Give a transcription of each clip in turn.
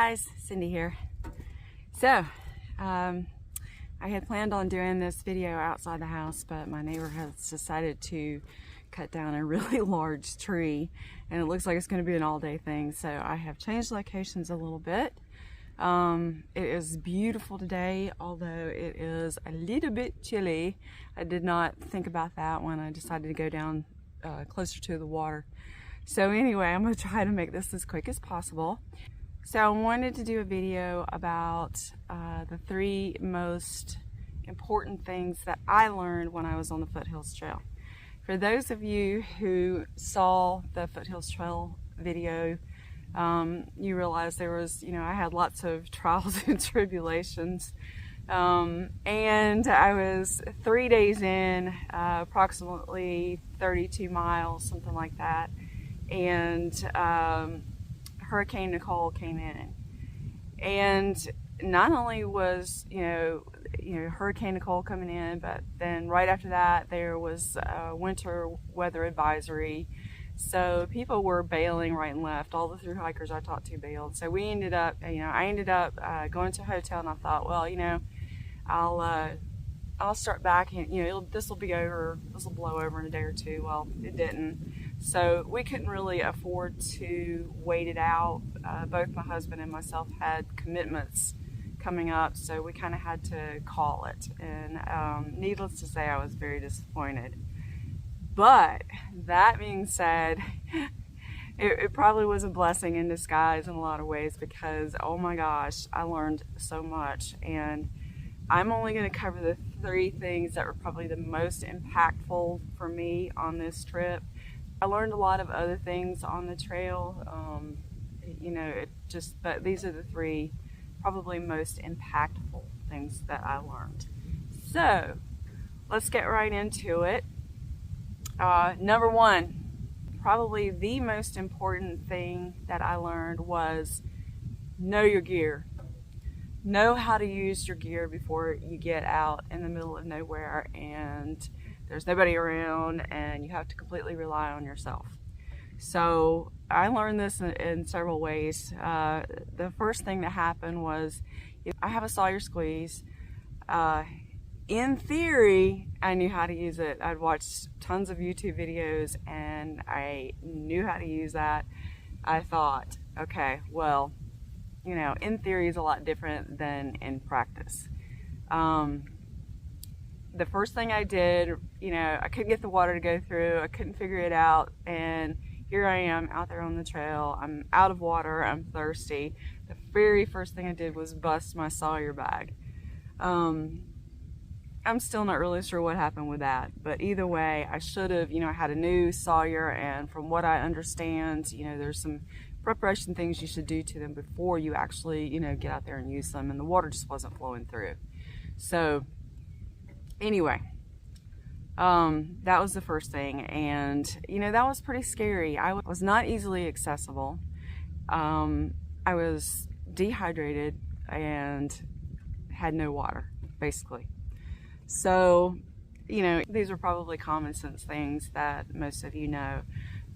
guys, Cindy here. So, I had planned on doing this video outside the house, but my neighbor has decided to cut down a really large tree, and it looks like it's going to be an all-day thing. So I have changed locations a little bit. It is beautiful today, although it is a little bit chilly. I did not think about that when I decided to go down closer to the water. So anyway, I'm going to try to make this as quick as possible. So I wanted to do a video about the 3 most important things that I learned when I was on the Foothills Trail. For those of you who saw the Foothills Trail video, you realize there was, I had lots of trials and tribulations. And I was 3 days in, approximately 32 miles, something like that. And Hurricane Nicole came in, and not only was Hurricane Nicole coming in, but then right after that there was a winter weather advisory. So people were bailing right and left. All the thru hikers I talked to bailed. So we ended up, I ended up going to a hotel, and I thought, well, I'll start back, and this will be over. This will blow over in a day or two. Well, it didn't. So we couldn't really afford to wait it out. Both my husband and myself had commitments coming up, so we kind of had to call it. And needless to say, I was very disappointed. But that being said, it probably was a blessing in disguise in a lot of ways, because oh my gosh, I learned so much. And I'm only going to cover the 3 things that were probably the most impactful for me on this trip. I learned a lot of other things on the trail, but these are the 3 probably most impactful things that I learned. So let's get right into it. Number 1, probably the most important thing that I learned was know your gear. Know how to use your gear before you get out in the middle of nowhere and there's nobody around and you have to completely rely on yourself. So I learned this in several ways. The first thing that happened was I have a Sawyer squeeze. In theory, I knew how to use it. I'd watched tons of YouTube videos and I knew how to use that. I thought, okay, well, in theory is a lot different than in practice. The first thing I did, I couldn't get the water to go through. I couldn't figure it out. And here I am out there on the trail. I'm out of water. I'm thirsty. The very first thing I did was bust my Sawyer bag. I'm still not really sure what happened with that. But either way, I should have, I had a new Sawyer. And from what I understand, there's some preparation things you should do to them before you actually, get out there and use them. And the water just wasn't flowing through. So anyway, that was the first thing, and that was pretty scary. I was not easily accessible. I was dehydrated and had no water, basically. So, these are probably common sense things that most of you know,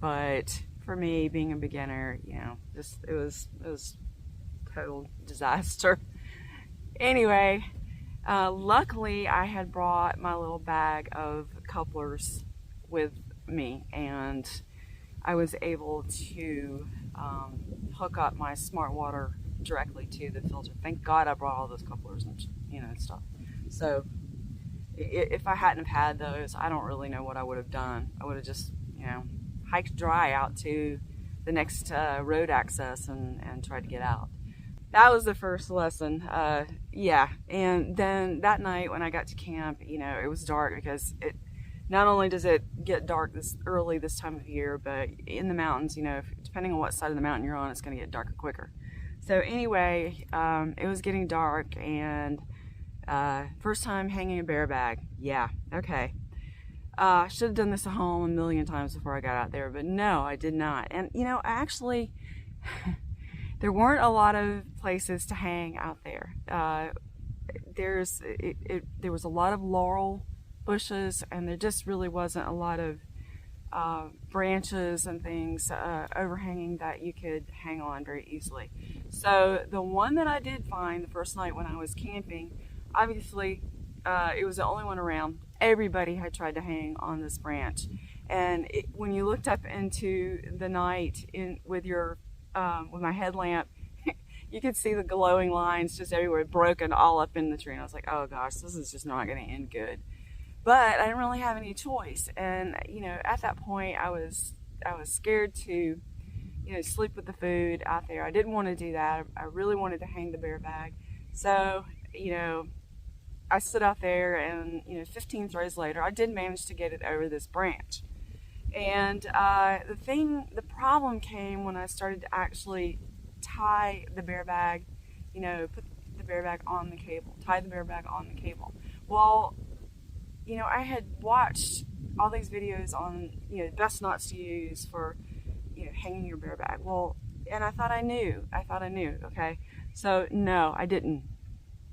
but for me, being a beginner, it was total disaster. Anyway. Luckily, I had brought my little bag of couplers with me, and I was able to hook up my smart water directly to the filter. Thank God I brought all those couplers and stuff. So if I hadn't have had those, I don't really know what I would have done. I would have just hiked dry out to the next road access and tried to get out. That was the first lesson, yeah. And then that night when I got to camp, it was dark, because not only does it get dark this early this time of year, but in the mountains, depending on what side of the mountain you're on, it's going to get darker quicker. So anyway, it was getting dark, and first time hanging a bear bag. Yeah, okay. I should have done this at home a million times before I got out there, but no, I did not. And actually... There weren't a lot of places to hang out there. There was a lot of laurel bushes, and there just really wasn't a lot of branches and things overhanging that you could hang on very easily. So the one that I did find the first night when I was camping, obviously it was the only one around. Everybody had tried to hang on this branch, and when you looked up into the night with my headlamp, you could see the glowing lines just everywhere, broken all up in the tree. And I was like, oh gosh, this is just not going to end good. But I didn't really have any choice. And, at that point, I was scared to, sleep with the food out there. I didn't want to do that. I really wanted to hang the bear bag. So, I stood out there, and, 15 throws later, I did manage to get it over this branch. And the problem came when I started to actually tie the bear bag, put the bear bag on the cable, tie the bear bag on the cable. Well, I had watched all these videos on, best knots to use for, hanging your bear bag. Well, and I thought I knew, okay? So no, I didn't.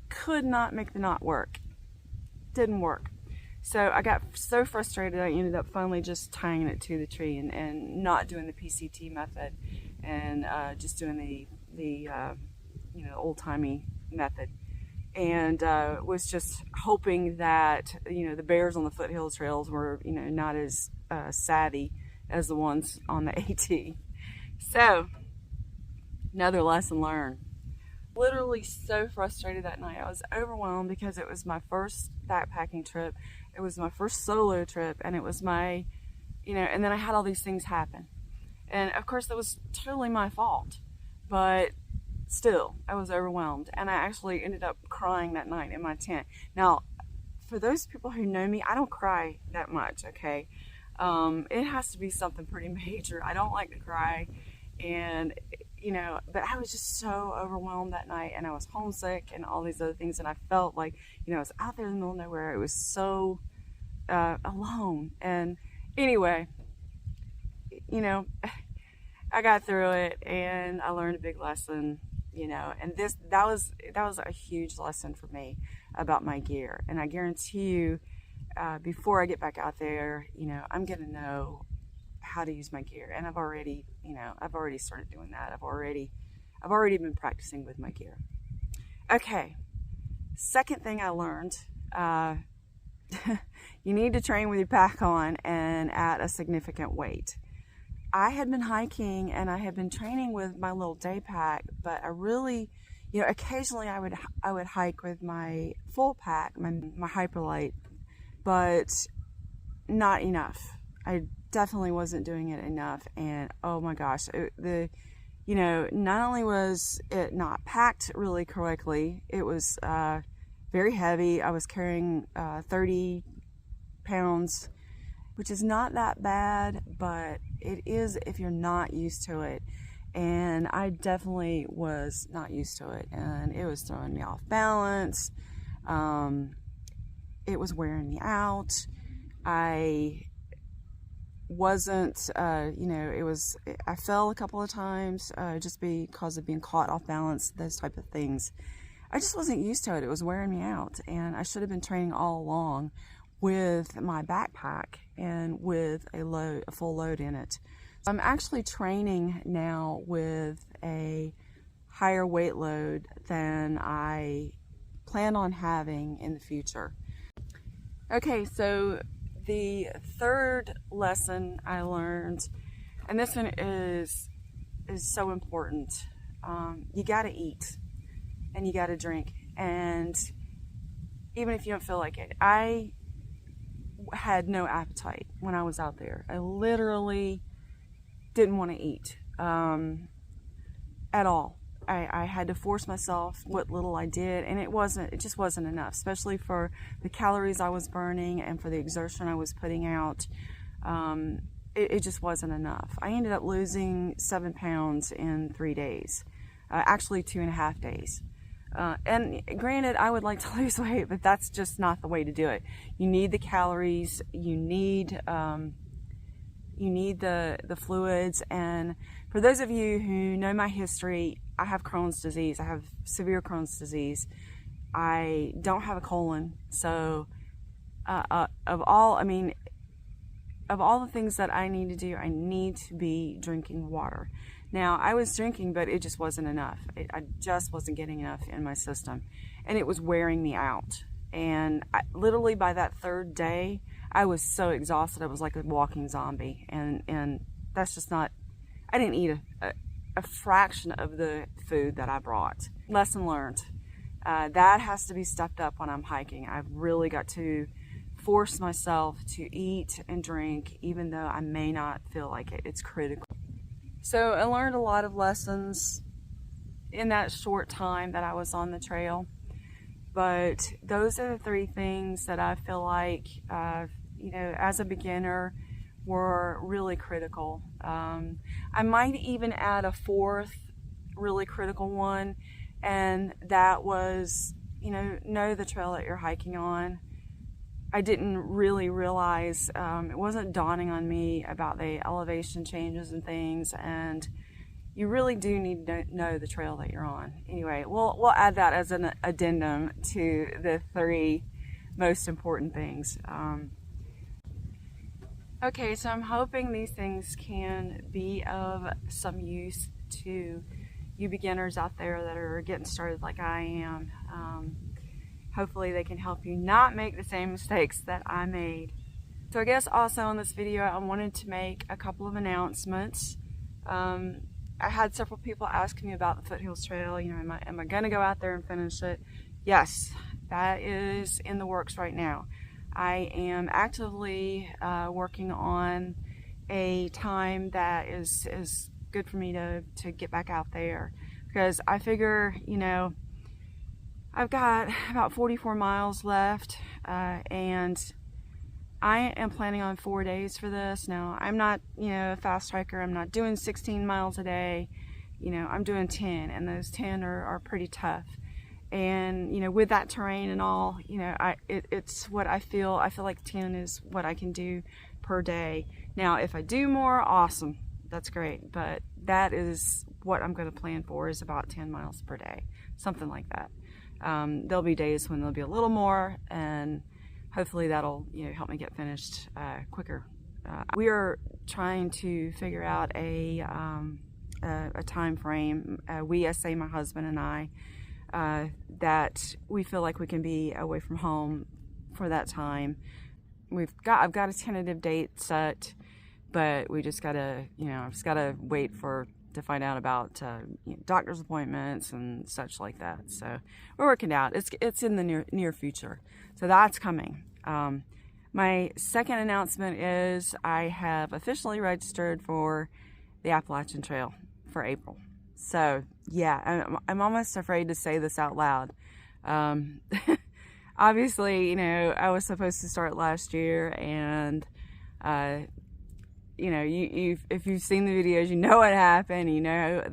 Could not make the knot work. Didn't work. So I got so frustrated, I ended up finally just tying it to the tree and not doing the PCT method, and just doing the old-timey method, and was just hoping that the bears on the Foothills trails were not as savvy as the ones on the AT. So another lesson learned. Literally so frustrated that night. I was overwhelmed because it was my first backpacking trip. It was my first solo trip, and it was my, and then I had all these things happen. And of course that was totally my fault, but still, I was overwhelmed. And I actually ended up crying that night in my tent. Now, for those people who know me, I don't cry that much, okay? It has to be something pretty major. I don't like to cry. And, but I was just so overwhelmed that night, and I was homesick and all these other things. And I felt like, I was out there in the middle of nowhere. It was so alone. And anyway, I got through it, and I learned a big lesson, and that was a huge lesson for me about my gear. And I guarantee you, before I get back out there, I'm going to know how to use my gear. And I've already started doing that. I've already been practicing with my gear. Okay. Second thing I learned, you need to train with your pack on and at a significant weight. I had been hiking and I had been training with my little day pack, but I really, occasionally I would hike with my full pack, my Hyperlite, but not enough. I definitely wasn't doing it enough. And oh my gosh, not only was it not packed really correctly, it was very heavy. I was carrying 30 pounds, which is not that bad, but it is if you're not used to it. And I definitely was not used to it, and it was throwing me off balance. It was wearing me out. I wasn't, I fell a couple of times just because of being caught off balance, those type of things. I just wasn't used to it. It was wearing me out, and I should have been training all along with my backpack and with a full load in it. So I'm actually training now with a higher weight load than I plan on having in the future. Okay, so the third lesson I learned, and this one is so important. You gotta eat and you gotta drink, and even if you don't feel like it. I had no appetite when I was out there. I literally didn't want to eat at all. I had to force myself what little I did, and it just wasn't enough, especially for the calories I was burning and for the exertion I was putting out. It just wasn't enough. I ended up losing 7 pounds in 3 days, actually 2.5 days. And granted, I would like to lose weight, but that's just not the way to do it. You need the calories, you need the fluids. And for those of you who know my history, I have Crohn's disease. I have severe Crohn's disease. I don't have a colon. So, of all the things that I need to do, I need to be drinking water. Now, I was drinking, but it just wasn't enough. I just wasn't getting enough in my system, and it was wearing me out. And literally by that third day, I was so exhausted. I was like a walking zombie, and that's just not, I didn't eat a fraction of the food that I brought. Lesson learned. That has to be stepped up when I'm hiking. I've really got to force myself to eat and drink, even though I may not feel like it. It's critical. So I learned a lot of lessons in that short time that I was on the trail. But those are the three things that I feel like, you know, as a beginner, were really critical. I might even add a fourth really critical one, and that was, you know the trail that you're hiking on. I didn't really realize, it wasn't dawning on me about the elevation changes and things, and you really do need to know the trail that you're on. Anyway, we'll add that as an addendum to the three most important things. Okay, so I'm hoping these things can be of some use to you beginners out there that are getting started like I am. Hopefully they can help you not make the same mistakes that I made. So I guess also in this video I wanted to make a couple of announcements. I had several people asking me about the Foothills Trail. You know, am I going to go out there and finish it? Yes, that is in the works right now. I am actively working on a time that is good for me to get back out there, because I figure, you know, I've got about 44 miles left, and I am planning on 4 days for this. Now, I'm not, you know, a fast hiker. I'm not doing 16 miles a day. You know, I'm doing 10, and those 10 are pretty tough. And, you know, with that terrain and all, you know, it's what I feel. I feel like 10 is what I can do per day. Now, if I do more, awesome. That's great. But that is what I'm going to plan for, is about 10 miles per day, something like that. There'll be days when there'll be a little more, and hopefully that'll, you know, help me get finished quicker. We are trying to figure out a time frame. I say my husband and I, that we feel like we can be away from home for that time. I've got a tentative date set, but we just gotta, you know, I've just gotta wait to find out about you know, doctor's appointments and such like that. So we're working out. It's in the near future. So that's coming. My second announcement is I have officially registered for the Appalachian Trail for April. So yeah, I'm almost afraid to say this out loud. Obviously, you know, I was supposed to start last year, and you know, if you've seen the videos, you know what happened. You know,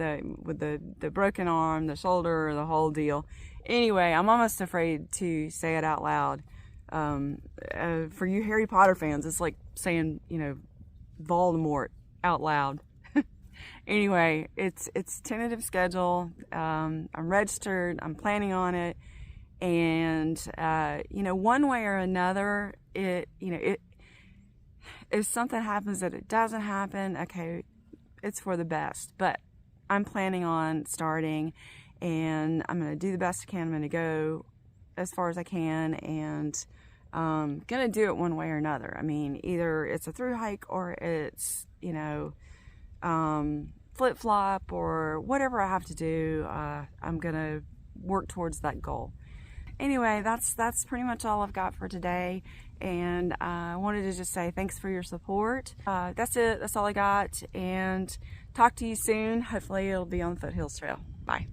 with the broken arm, the shoulder, the whole deal. Anyway, I'm almost afraid to say it out loud. For you Harry Potter fans, it's like saying, you know, Voldemort out loud. Anyway, it's tentative schedule. I'm registered. I'm planning on it, and you know, one way or another, if something happens that it doesn't happen, okay, it's for the best. But I'm planning on starting, and I'm going to do the best I can. I'm going to go as far as I can, and going to do it one way or another. I mean, either it's a through hike or it's, you know, flip-flop or whatever I have to do. I'm going to work towards that goal. Anyway, that's pretty much all I've got for today, and I wanted to just say thanks for your support. That's it. That's all I got, and talk to you soon. Hopefully it'll be on the Foothills Trail. Bye.